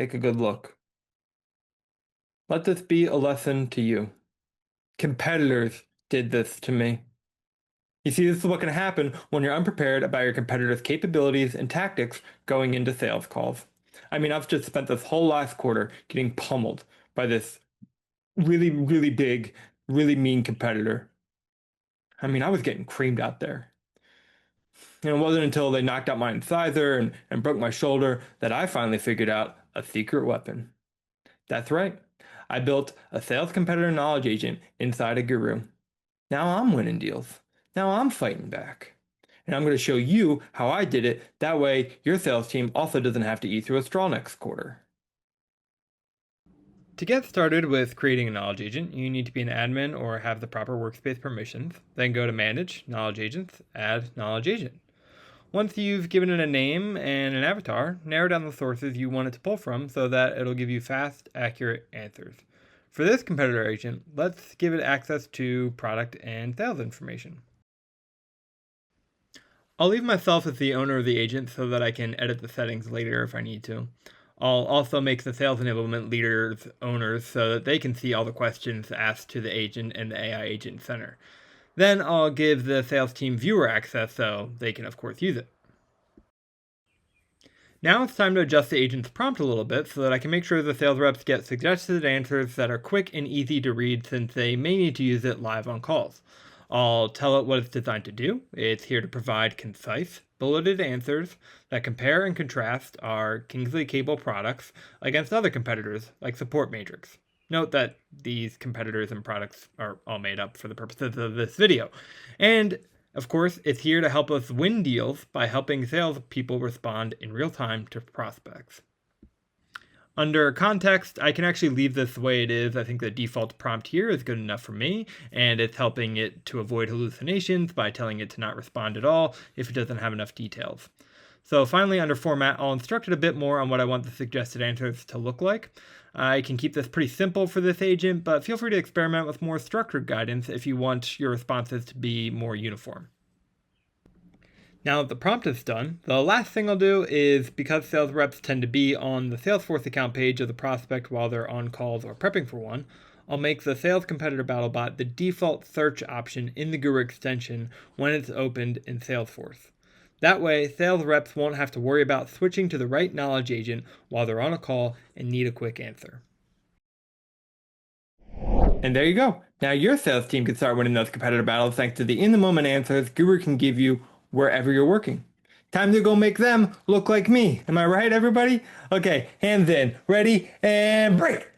Take a good look. Let this be a lesson to you. Competitors did this to me. You see, this is what can happen when you're unprepared about your competitors' capabilities and tactics going into sales calls. I mean, I've just spent this whole last quarter getting pummeled by this really, really big, really mean competitor. I mean, I was getting creamed out there. And it wasn't until they knocked out my incisor and broke my shoulder that I finally figured out a secret weapon. That's right. I built a sales competitor knowledge agent inside a guru. Now I'm winning deals. Now I'm fighting back. And I'm going to show you how I did it. That way, your sales team also doesn't have to eat through a straw next quarter. To get started with creating a knowledge agent, you need to be an admin or have the proper workspace permissions. Then go to Manage, Knowledge Agents, Add Knowledge Agent. Once you've given it a name and an avatar, narrow down the sources you want it to pull from so that it'll give you fast, accurate answers. For this competitor agent, let's give it access to product and sales information. I'll leave myself as the owner of the agent so that I can edit the settings later if I need to. I'll also make the sales enablement leaders owners so that they can see all the questions asked to the agent in the AI Agent Center. Then I'll give the sales team viewer access so they can of course use it. Now it's time to adjust the agent's prompt a little bit so that I can make sure the sales reps get suggested answers that are quick and easy to read since they may need to use it live on calls. I'll tell it what it's designed to do. It's here to provide concise, bulleted answers that compare and contrast our Kingsley Cable products against other competitors like Support Matrix. Note that these competitors and products are all made up for the purposes of this video. And of course, it's here to help us win deals by helping salespeople respond in real time to prospects. Under context, I can actually leave this the way it is. I think the default prompt here is good enough for me, and it's helping it to avoid hallucinations by telling it to not respond at all if it doesn't have enough details. So finally, under format, I'll instruct it a bit more on what I want the suggested answers to look like. I can keep this pretty simple for this agent, but feel free to experiment with more structured guidance if you want your responses to be more uniform. Now that the prompt is done, the last thing I'll do is, because sales reps tend to be on the Salesforce account page of the prospect while they're on calls or prepping for one, I'll make the Sales Competitor BattleBot the default search option in the Guru extension when it's opened in Salesforce. That way, sales reps won't have to worry about switching to the right knowledge agent while they're on a call and need a quick answer. And there you go. Now your sales team can start winning those competitor battles thanks to the in-the-moment answers Guru can give you wherever you're working. Time to go make them look like me. Am I right, everybody? Okay, hands in. Ready, and break.